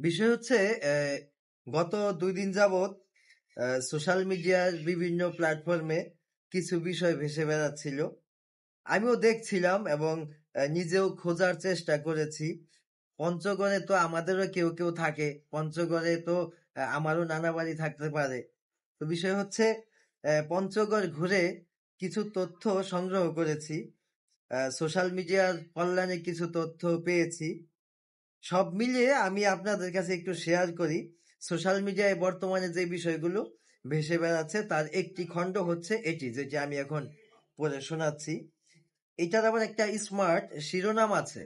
বিষয় হচ্ছে গত 2 দিন যাবৎ সোশ্যাল মিডিয়ার বিভিন্ন প্ল্যাটফর্মে কিছু বিষয় ভেসে বেড়াচ্ছিল। আমিও দেখছিলাম এবং নিজেও খোঁজার চেষ্টা করেছি। পঞ্চগড়ে তো আমাদেরও কেউ কেউ থাকে, পঞ্চগড়ে তো আমারও নানা বাড়ি থাকতে পারে। তো বিষয় হচ্ছে পঞ্চগড় ঘুরে কিছু তথ্য সংগ্রহ করেছি, সোশ্যাল মিডিয়ার কল্যাণে কিছু তথ্য পেয়েছি। সব মিলিয়ে আমি আপনাদের কাছে একটু শেয়ার করি। সোশ্যাল মিডিয়ায় বর্তমানে যে বিষয়গুলো ভেসে বেড়াচ্ছে তার একটি খণ্ড হচ্ছে এটি, যেটি আমি এখন পড়ে শোনাচ্ছি। এটার আবার একটা স্মার্ট শিরোনাম আছে,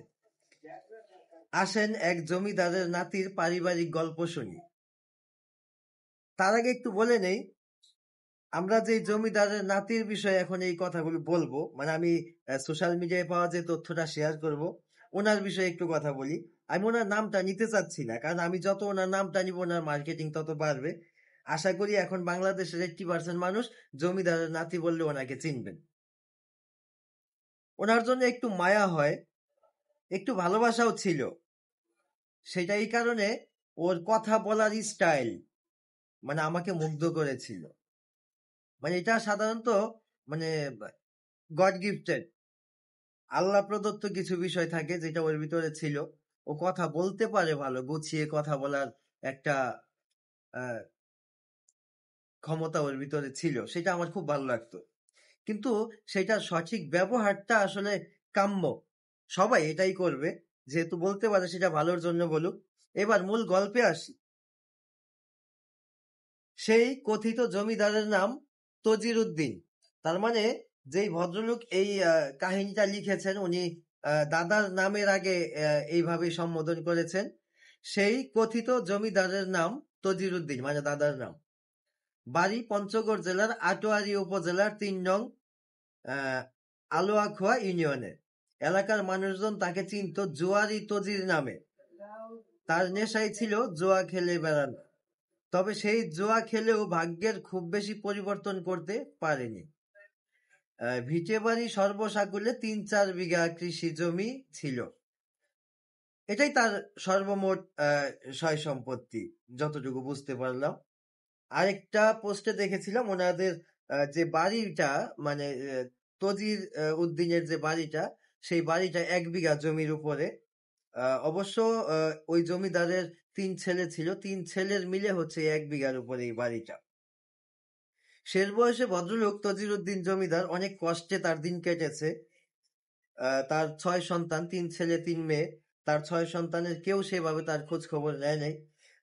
আসেন এক জমিদারের নাতির পারিবারিক গল্প শুনি। তার আগে একটু বলে নেই, আমরা যে জমিদারের নাতির বিষয়ে এখন এই কথাগুলো বলবো, মানে আমি সোশ্যাল মিডিয়ায় পাওয়া যে তথ্যটা শেয়ার করব, ওনার বিষয়ে একটু কথা বলি। আমি ওনার নামটা নিতে চাচ্ছি না, কারণ আমি যত ওনার নামটা নিব ওনার মার্কেটিং তত বাড়বে। আশা করি এখন বাংলাদেশের 80% মানুষ জমিদারের নাতি বললে ওনাকে চিনবেন। ওনার জন্য একটু মায়া হয়, একটু ভালোবাসাও ছিল। সেটা এই কারণে ওর কথা বলার স্টাইল মানে আমাকে মুগ্ধ করেছিল। মানে এটা সাধারণত মানে গড গিফটেড, আল্লাহ প্রদত্ত কিছু বিষয় থাকে যেটা ওর ভিতরে ছিল। ও কথা বলতে পারে ভালো, গুছিয়ে কথা বলার একটা ক্ষমতা ওর ভিতরে ছিল, সেটা আমার খুব ভালো লাগতো। কিন্তু সেটার সঠিক ব্যবহারটা আসলে কাম্য, সবাই এটাই করবে, যেহেতু বলতে পারে সেটা ভালোর জন্য বলুক। এবার মূল গল্পে আসি। সেই কথিত জমিদারের নাম তজির উদ্দিন। তার মানে যেই ভদ্রলোক এই কাহিনীটা লিখেছেন উনি দাদার নামের আগে এইভাবে সম্বোধন করেছেন। সেই কথিত জমিদারের নাম তজির উদ্দিন, মানে দাদার নাম। বাড়ি পঞ্চগড় জেলার আটোয়ারী উপজেলার 3 নং আলোয়াখোয়া ইউনিয়নে। এলাকার মানুষজন তাকে চিনত জুয়ারি তজির নামে। তার নেশাই ছিল জুয়া খেলে বেড়ানো। তবে সেই জুয়া খেলেও ভাগ্যের খুব বেশি পরিবর্তন করতে পারেনি। ভিটে বাড়ি সর্বসাকুল্যে 3-4 বিঘা কৃষি জমি ছিল। এটাই তার সর্বমোট সয় সম্পত্তি, যতটুকু বুঝতে পারলাম। আরেকটা পোস্টে দেখেছিলাম ওনাদের যে বাড়িটা, মানে তজির উদ্দিনের যে বাড়িটা, সেই বাড়িটা 1 বিঘা জমির উপরে। অবশ্য ওই জমিদারের 3 ছেলে ছিল, 3 ছেলের মিলে হচ্ছে 1 বিঘার উপরে এই বাড়িটা। শেষ বয়সে ভদ্রলোক তজির উদ্দিন জমিদার অনেক কষ্টে তার দিন কেটেছে। তার 6 সন্তান, 3 ছেলে 3 মেয়ে। তার 6 সন্তানের কেউ সেভাবে তার খোঁজ খবর নেয় নাই।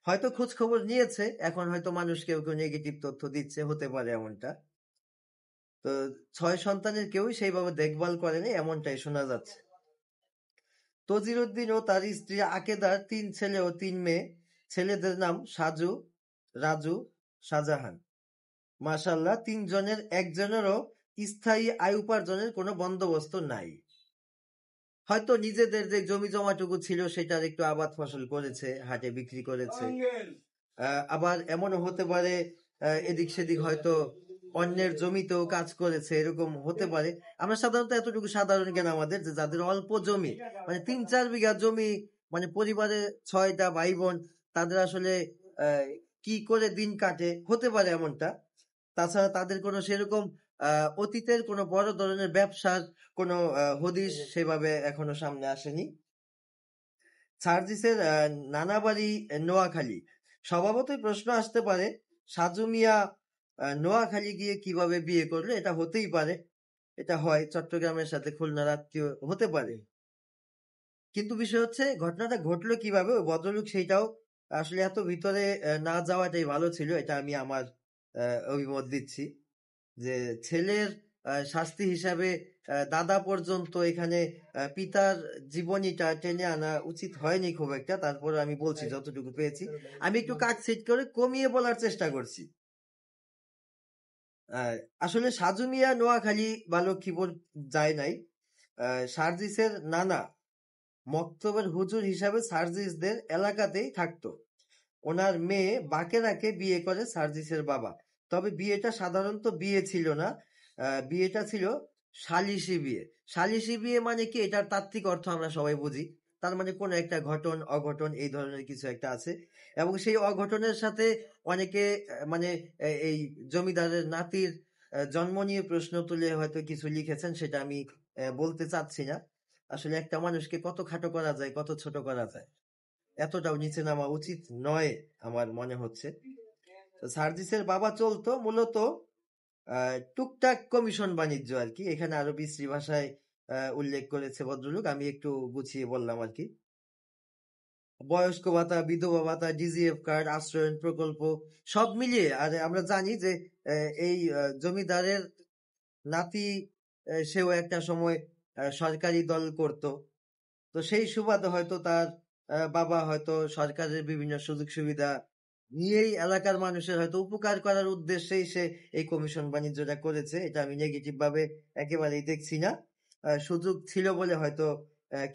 হয়তো খোঁজ খবর নিয়েছে, এখন হয়তো মানুষ কেউ কেউ নেগেটিভ তথ্য দিচ্ছে, হতে পারে এমনটা। তো 6 সন্তানের কেউই সেইভাবে দেখভাল করেনি, এমনটাই শোনা যাচ্ছে। তজির উদ্দিন ও তার স্ত্রী আকেদার 3 ছেলে ও 3 মেয়ে। ছেলেদের নাম সাজু, রাজু, শাহজাহান। মাশাআল্লাহ, 3 জনের একজনেরও স্থায়ী আয় উপার্জনের কোনো বন্দোবস্ত নাই। হয়তো নিজেদের যে জমি জমাটুকু ছিল সেটার একটু আবাদ ফসল করেছে, হাটে বিক্রি করেছে। আবার এমনও হতে পারে এদিক সেদিক হয়তো অন্যের জমিতেও কাজ করেছে, এরকম হতে পারে। আমরা সাধারণত এতটুকু সাধারণ জ্ঞান আমাদের, যে যাদের অল্প জমি, মানে 3-4 বিঘা জমি, মানে পরিবারে 6টা ভাই বোন, তাদের আসলে কি করে দিন কাটে, হতে পারে এমনটা। তাছাড়া তাদের কোনো সেরকম অতীতের কোনো বড় ধরনের ব্যবসার কোনো হদিশ সেভাবে এখনো সামনে আসেনি। সার্জিসের নানা বাড়ি নোয়াখালী। স্বভাবতই প্রশ্ন আসতে পারে, সাজু মিয়া নোয়াখালী গিয়ে কিভাবে বিয়ে করলো? এটা হতেই পারে, এটা হয়, চট্টগ্রামের সাথে খুলনার আত্মীয় হতে পারে। কিন্তু বিষয় হচ্ছে ঘটনাটা ঘটলো কিভাবে, ওই ভদ্রলোক সেইটাও আসলে এত ভিতরে না যাওয়াটাই ভালো ছিল। এটা আমি আমার অভিমত দিচ্ছি, যে ছেলের শাস্তি হিসাবে দাদা পর্যন্ত এখানে পিতার জীবনীটা টেনে আনা উচিত হয়নি খুব একটা। তারপর আমি বলছি যতটুকু পেয়েছি, আমি একটু কাট সেট করে কমিয়ে বলার চেষ্টা করছি। আসলে সাজু মিয়া নোয়াখালী বা লক্ষ্মীপুর যায় নাই। সার্জিসের নানা মক্তবের হুজুর হিসাবে সার্জিসদের এলাকাতেই থাকতো। ওনার মেয়ে বাকেরাকে বিয়ে করে সার্জিসের বাবা। তবে বিয়েটা সাধারণত বিয়ে ছিল না, বিয়েটা ছিল সালিশি বিয়ে। সালিশি বিয়ে মানে কি, এটার তাত্ত্বিক অর্থ আমরা সবাই বুঝি। তার মানে কোনো একটা ঘটন অঘটন এই ধরনের কিছু একটা আছে, এবং সেই অঘটনের সাথে অনেকে মানে এই জমিদারের নাতির জন্ম নিয়ে প্রশ্ন তুলে হয়তো কিছু লিখেছেন, সেটা আমি বলতে চাচ্ছি না। আসলে একটা মানুষকে কত খাটো করা যায়, কত ছোট করা যায়, এতটাও নিচে নামা উচিত নয় আমার মনে হচ্ছে। তো সার্জিসের বাবা চলতো মূলত টুকটাক কমিশন বাণিজ্য আর কি। এখানে আরো বিশ্রী ভাষায় উল্লেখ করেছে ভদ্রলোক, আমি একটু গুছিয়ে বললাম আর কি। বয়স্ক ভাতা, বিধবা ভাতা, ডিজিএফ কার্ড, আশ্রয়ন প্রকল্প সব মিলিয়ে। আর আমরা জানি যে এই জমিদারের নাতি সেও একটা সময় সরকারি দল করত। তো সেই সুবাদে হয়তো তার বাবা হয়তো সরকারের বিভিন্ন সুযোগ সুবিধা নিয়েই এলাকার মানুষের হয়তো উপকার করার উদ্দেশ্যেই সে এই কমিশন বাণিজ্যটা করেছে। এটা আমি নেগেটিভ ভাবে একেবারেই দেখছি না। সুযোগ ছিল বলে হয়তো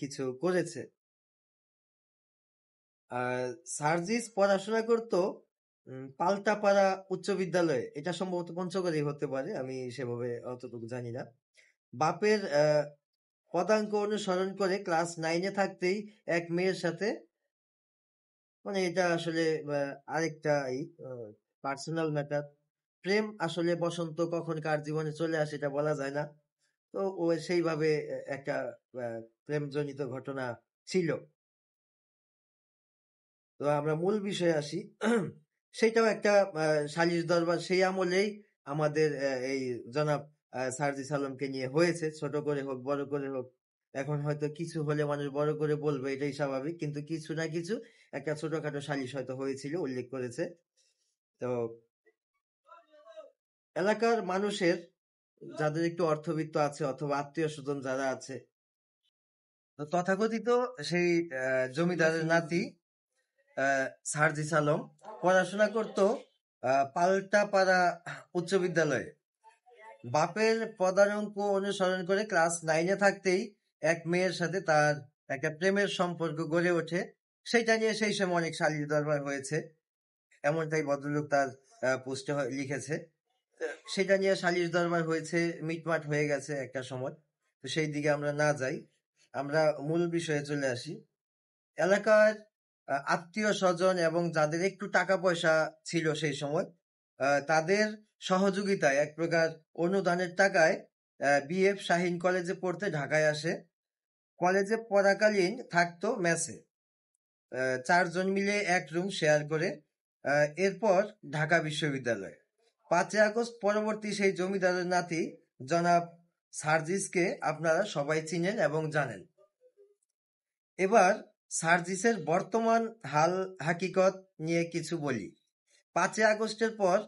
কিছু করেছে। আর সার্জিস পড়াশোনা করত পাল্টাপাড়া উচ্চ বিদ্যালয়ে। এটা সম্ভবত পঞ্চগড়েই হতে পারে, আমি সেভাবে অতটুকু জানি না। বাপের পদাঙ্ক অনুসরণ করে ক্লাস 9-এ থাকতেই এক মেয়ের সাথে, মানে এটা আসলে আরেকটা পার্সোনাল ম্যাটার। প্রেম আসলে বসন্ত কখন কার জীবনে চলে আসে এটা বলা যায় না। তো ও সেইভাবে একটা প্রেমজনিত ঘটনা ছিল। তো আমরা মূল বিষয়ে আসি। সেটাও একটা সালিশ দরবার সেই আমলেই আমাদের এই জনাব সার্জিস আলমকে নিয়ে হয়েছে, ছোট করে হোক বড় করে হোক। এখন হয়তো কিছু হলে মানুষ বড় করে বলবে, এটাই স্বাভাবিক, কিন্তু কিছু না কিছু একটা ছোটখাটো সালিশ হয়তো হয়েছিল, উল্লেখ করেছে। তো এলাকার মানুষের যাদের একটু অর্থবিত্ত আছে অথবা আত্মীয় স্বজন যারা আছে, তো তথাকথিত সেই জমিদারের নাতি সার্জিস আলম পড়াশোনা করত পাল্টাপাড়া উচ্চ বিদ্যালয়ে। বাপের পদাঙ্ক অনুসরণ করে ক্লাস 9-এ থাকতেই এক মেয়ের সাথে তার একটা প্রেমের সম্পর্ক গড়ে ওঠে। সেটা নিয়ে সেই সময় অনেক সালিশ দরবার হয়েছে, এমনটাই ভদ্রলোক তার পোস্টে লিখেছে। সেটা নিয়ে সালিশ দরবার হয়েছে, মিটমাট হয়ে গেছে একটা সময়। তো সেই দিকে আমরা না যাই, আমরা মূল বিষয়ে চলে আসি। এলাকার আত্মীয় স্বজন এবং যাদের একটু টাকা পয়সা ছিল সেই সময়, তাদের সহযোগিতায় এক প্রকার অনুদানের টাকায় বিএফ শাহীন কলেজে পড়তে ঢাকায় আসে। কলেজে পড়াকালীন থাকতো মেসে, 4 জন মিলে এক রুম শেয়ার করে। এরপর ঢাকা বিশ্ববিদ্যালয়। 5ই আগস্ট পরবর্তী সেই জমিদারের নাতি জনাব সার্জিসকে আপনারা সবাই চিনেন এবং জানেন। এবার সার্জিসের বর্তমান হাল হাকিকত নিয়ে কিছু বলি। 5ই আগস্টের পর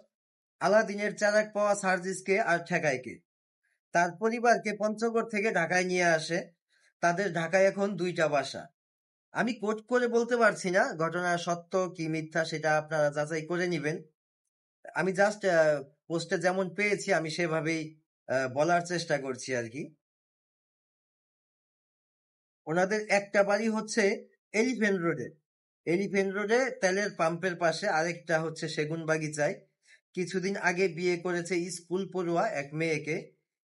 আলাদিনের চারাক পাওয়া সার্জিসকে আর ঠেকায় কে? তার পরিবারকে পঞ্চগড় থেকে ঢাকায় নিয়ে আসে। তাদের ঢাকায় এখন 2টা বাসা। আমি কোট করে বলতে পারছি না ঘটনা সত্য কি মিথ্যা, সেটা আপনারা যাচাই করে নিবেন। আমি জাস্ট পোস্টে যেমন পেয়েছি আমি সেভাবেই বলার চেষ্টা করছি আর কি। ওনাদের একটা বাড়ি হচ্ছে এলিফেন্ট রোডে। এলিফেন্ট রোডে তেলের পাম্পের পাশে, আরেকটা হচ্ছে সেগুন বাগিচায়। কিছুদিন আগে বিয়ে করেছে স্কুল পড়ুয়া এক মেয়েকে।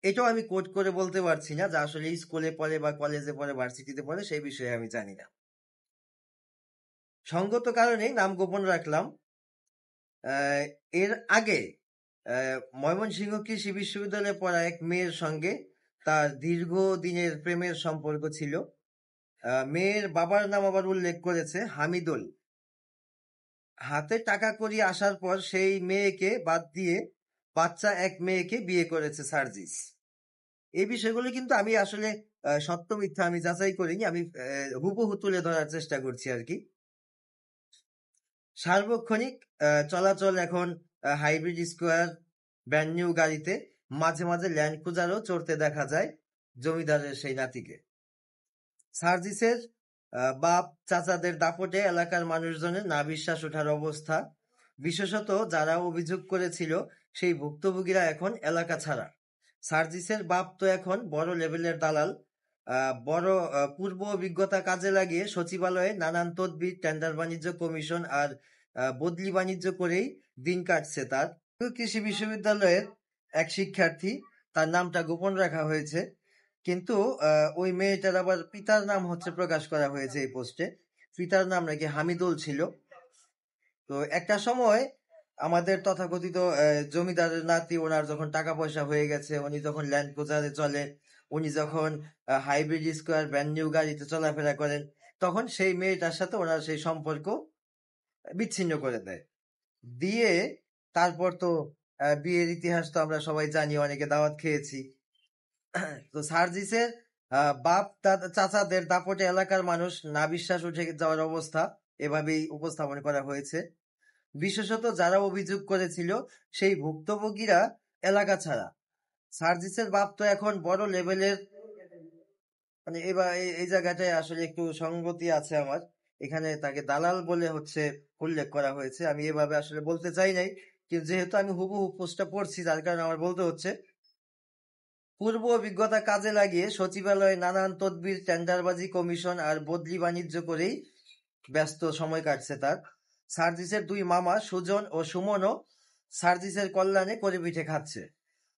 এটাও আমি কোট করে বলতে পারছি না যে আসলে স্কুলে পড়ে বা কলেজে পড়ে ভার্সিটিতে পড়ে, সেই বিষয়ে আমি জানি না। সঙ্গত কারণেই নাম গোপন রাখলাম। এর আগে ময়মনসিংহ কৃষি বিশ্ববিদ্যালয়ে পড়া এক মেয়ের সঙ্গে তার দীর্ঘদিনের প্রেমের সম্পর্ক ছিল। মেয়ের বাবার নাম আবার উল্লেখ করেছে হামিদুল। হাতে টাকা করি আসার পর সেই মেয়েকে বাদ দিয়ে বাচ্চা এক মেয়েকে বিয়ে করেছে সার্জিস। এই বিষয়গুলো কিন্তু আমি আসলে সত্য মিথ্যা আমি যাচাই করিনি, আমি হুবহু তুলে ধরার চেষ্টা করছি আর কি। সার্বক্ষণিক চলাচল এখন হাইব্রিড স্কোয়ার ব্র্যান্ড নিউ গাড়িতে, মাঝে মাঝে ল্যান্ড ক্রুজারও চড়তে দেখা যায় জমিদারের সেই নাতিকে। সার্জিসের বাপ চাচাদের দাপটে এলাকার মানুষজনের না বিশ্বাস ওঠার অবস্থা। বিশেষত যারা অভিযোগ করেছিল সেই ভুক্তভোগীরা এখন এলাকা ছাড়া। সার্জিসের বাপ তো এখন বড় লেভেলের দালাল। বড় পূর্ব অভিজ্ঞতা কাজে লাগিয়ে সচিবালয়ে নানান তদবির, টেন্ডার বাণিজ্য, কমিশন আর বদলি বাণিজ্য করেই দিন কাটছে তার। কৃষি বিশ্ববিদ্যালয়ের এক শিক্ষার্থী, তার নামটা গোপন রাখা হয়েছে, কিন্তু ওই মেয়েটার আবার পিতার নাম হচ্ছে প্রকাশ করা হয়েছে এই পোস্টে। পিতার নাম নাকি হামিদুল ছিল। তো একটা সময় আমাদের তথাকথিত জমিদারের নাতি, ওনার যখন টাকা পয়সা হয়ে গেছে, উনি যখন ল্যান্ড ক্রুজারে চলে, উনি যখন হাইব্রিড স্কোয়ার ব্র্যান্ড নিউ গাড়িতে চলাফেরা করেন, তখন সেই মেয়েটার সাথে ওনার সেই সম্পর্ক বিচ্ছিন্ন করে দেয়। দিয়ে তারপর তো বিয়ের ইতিহাস তো আমরা সবাই জানি, অনেকে দাওয়াত খেয়েছি। তো সার্জিসের বাপ দাদা চাচাদের দাপটে এলাকার মানুষ না বিশ্বাস উঠে যাওয়ার অবস্থা এভাবেই উপস্থাপন করা হয়েছে। বিশেষত যারা অভিযোগ করেছিল সেই ভুক্তভোগীরা এলাকা ছাড়া। সার্জিসের বাপ তো এখন বড় লেভেলের, মানে এবার এই জায়গাটায় আসলে একটু সঙ্গতি আছে আমার, এখানে তাকে দালাল বলে হচ্ছে উল্লেখ করা হয়েছে। আমি এভাবে আসলে বলতে চাই নাই, কিন্তু যেহেতু আমি হুবহু পোস্টটা পড়ছি যার কারণে আমার বলতে হচ্ছে। পূর্ব অভিজ্ঞতা কাজে লাগিয়ে সচিবালয়ে নানান তদবির, টেন্ডারবাজি, কমিশন আর বদলি বাণিজ্য করেই ব্যস্ত সময় কাটছে তার। সার্জিসের দুই মামা সুজন ও সুমনও সার্জিসের কল্যাণে করে পিঠে খাচ্ছে।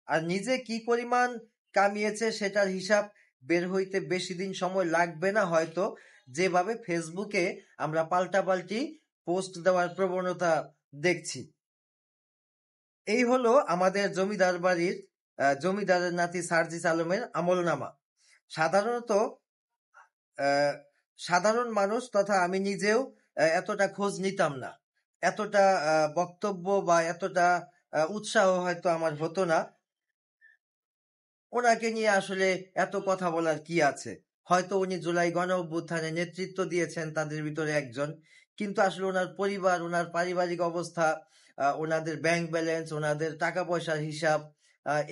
আর নিজে কি পরিমাণ কামিয়েছে সেটার হিসাব বের হইতে বেশি দিন সময় লাগবে না হয়তো, যেভাবে ফেসবুকে আমরা পাল্টাপাল্টি পোস্ট দেওয়ার প্রবণতা দেখছি। এই হলো আমাদের জমিদার বাড়ির জমিদারের নাতি সার্জিস আলমের আমলনামা। সাধারণত সাধারণ মানুষ তথা আমি নিজেও এতটা খোঁজ নিতাম না, এতটা বক্তব্য বা এতটা উৎসাহ হয়তো আমার হতো না। ওনাকে নিয়ে আসলে এত কথা বলার কি আছে? হয়তো উনি জুলাই গণ অভ্যুত্থানে নেতৃত্ব দিয়েছেন তাদের ভিতরে একজন, কিন্তু আসলে ওনার পরিবার, ওনার পারিবারিক অবস্থা, ওনাদের ব্যাংক ব্যালেন্স, ওনাদের টাকা পয়সার হিসাব,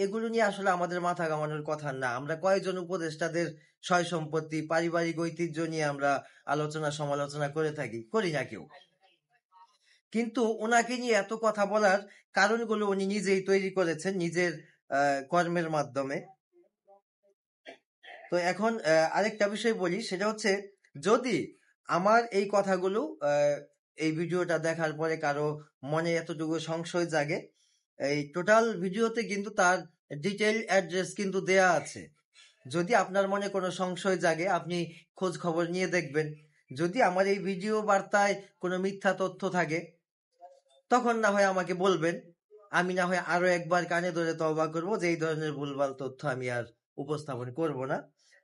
এগুলো নিয়ে আসলে আমাদের মাথা ঘামানোর কথা না। আমরা কয়েকজন উপদেষ্টাদের সয় সম্পত্তি, পারিবারিক ঐতিহ্য নিয়ে আমরা আলোচনা সমালোচনা করে থাকি, করি না কেউ। কিন্তু ওনাকে নিয়ে এত কথা বলার কারণগুলো উনি নিজেই তৈরি করেছেন নিজের কর্মের মাধ্যমে। তো এখন আরেকটা বিষয় বলি, সেটা হচ্ছে যদি আমার এই কথাগুলো এই ভিডিওটা দেখার পরে কারো মনে এতটুকু সংশয় জাগে, এই টোটাল ভিডিওতে কিন্তু তার ডিটেইল অ্যাড্রেস কিন্তু দেয়া আছে। যদি আপনার মনে কোনো সংশয় জাগে আপনি খোঁজ খবর নিয়ে দেখবেন। যদি আমার এই ভিডিও বার্তায় কোনো মিথ্যা তথ্য থাকে তখন না হয় আমাকে বলবেন, আমি না হয় আরো একবার কানে ধরে তওবা করব যে এই ধরনের ভুলভাল তথ্য আমি আর উপস্থাপন করব না।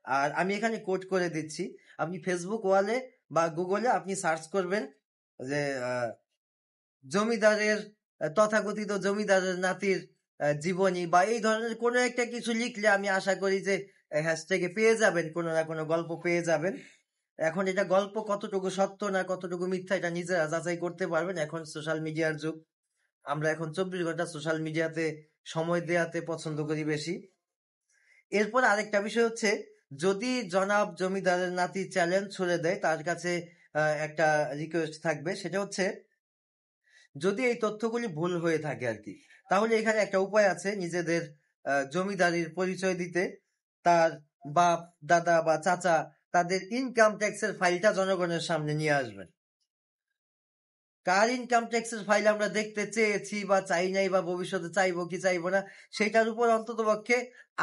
আর আমি এখানে কোট করে দিচ্ছি, আপনি ফেসবুক ওয়ালে বা গুগলে আপনি সার্চ করবেন যে জমিদারের তথাকথিত জমিদারের নাতির জীবনী বা এই ধরনের কোনো একটা কিছু লিখলে আমি আশা করি যে হ্যাশট্যাগে পেয়ে যাবেন, কোনো না কোনো গল্প পেয়ে যাবেন। এখন এটা গল্প কতটুকু সত্য না কতটুকু মিথ্যা এটা নিজেরা যাচাই করতে পারবেন। এখন সোশ্যাল মিডিয়ার যুগ, আমরা এখন 24 ঘন্টা সোশ্যাল মিডিয়াতে সময় দেওয়াতে পছন্দ করি বেশি। এরপর আরেকটা বিষয় হচ্ছে, যদি জনাব জমিদারের নাতি চ্যালেঞ্জ ছুড়ে দেয়, তার কাছে একটা রিকোয়েস্ট থাকবে, সেটা হচ্ছে যদি এই তথ্যগুলি ভুল হয়ে থাকে আর কি, তাহলে এখানে একটা উপায় আছে নিজেদের জমিদারির পরিচয় দিতে। তার বাপ দাদা বা চাচা তাদের ইনকাম ট্যাক্সের ফাইলটা জনগণের সামনে নিয়ে আসবেন। কার ইনকাম ট্যাক্সের ফাইল আমরা দেখতে চেয়েছি বা চাই নাই বা ভবিষ্যতে চাইবো কি চাইবো না, সেটার উপর অন্ততপক্ষে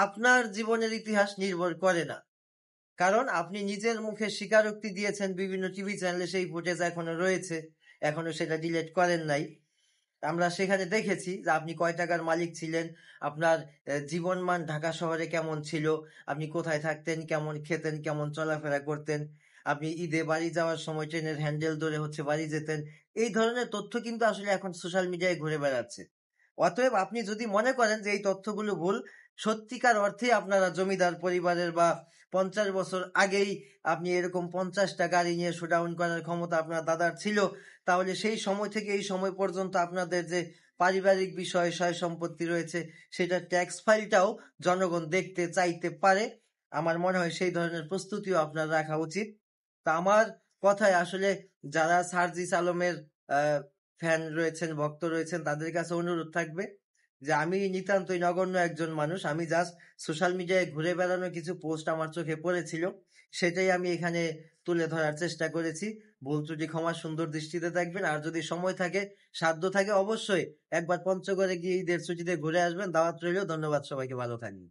আপনার জীবনের ইতিহাস নির্ভর করে না। কারণ আপনি নিজের মুখে স্বীকারোক্তি দিয়েছেন বিভিন্ন টিভি চ্যানেলে, সেই ফুটেজ এখনো রয়েছে, এখনো সেটা ডিলিট করেন নাই। আমরা সেখানে দেখেছি যে আপনি কয় টাকার মালিক ছিলেন, আপনার জীবনমান ঢাকা শহরে কেমন ছিল, আপনি কোথায় থাকতেন, কেমন খেতেন, কেমন চলাফেরা করতেন, আপনি ঈদে বাড়ি যাওয়ার সময় ট্রেনের হ্যান্ডেল ধরে হচ্ছে বাড়ি যেতেন। এই ধরনের তথ্য কিন্তু আসলে এখন সোশ্যাল মিডিয়ায় ঘুরে বেড়াচ্ছে। অতএব আপনি যদি মনে করেন যে এই তথ্যগুলো ভুল, সত্যিকার অর্থে আপনারা জমিদার পরিবারের বা 50 বছর আগেই আপনি এরকম 50টা গাড়ি নিয়ে শোডাউন করার ক্ষমতা আপনার দাদার ছিল, তাহলে সেই সময় থেকে এই সময় পর্যন্ত আপনাদের যে পারিবারিক বিষয় সয় সম্পত্তি রয়েছে সেটা ট্যাক্স ফাইলটাও জনগণ দেখতে চাইতে পারে। আমার মনে হয় সেই ধরনের প্রস্তুতিও আপনার রাখা উচিত। তা আমার কথায় আসলে যারা সার্জিস আলমের ফ্যান রয়েছেন, ভক্ত রয়েছেন, তাদের কাছে অনুরোধ থাকবে যে আমি নিতান্তই নগণ্য একজন মানুষ, আমি জাস্ট সোশ্যাল মিডিয়ায় ঘুরে বেড়ানো কিছু পোস্ট আমার চোখে পড়েছিল, সেটাই আমি এখানে তুলে ধরার চেষ্টা করেছি। ভুল ত্রুটি ক্ষমা সুন্দর দৃষ্টিতে দেখবেন। আর যদি সময় থাকে, সাধ্য থাকে, অবশ্যই একবার পঞ্চগড়ে গিয়ে ঈদের ছুটিতে ঘুরে আসবেন। দাওয়াত রইল। ধন্যবাদ সবাইকে, ভালো থাকবেন।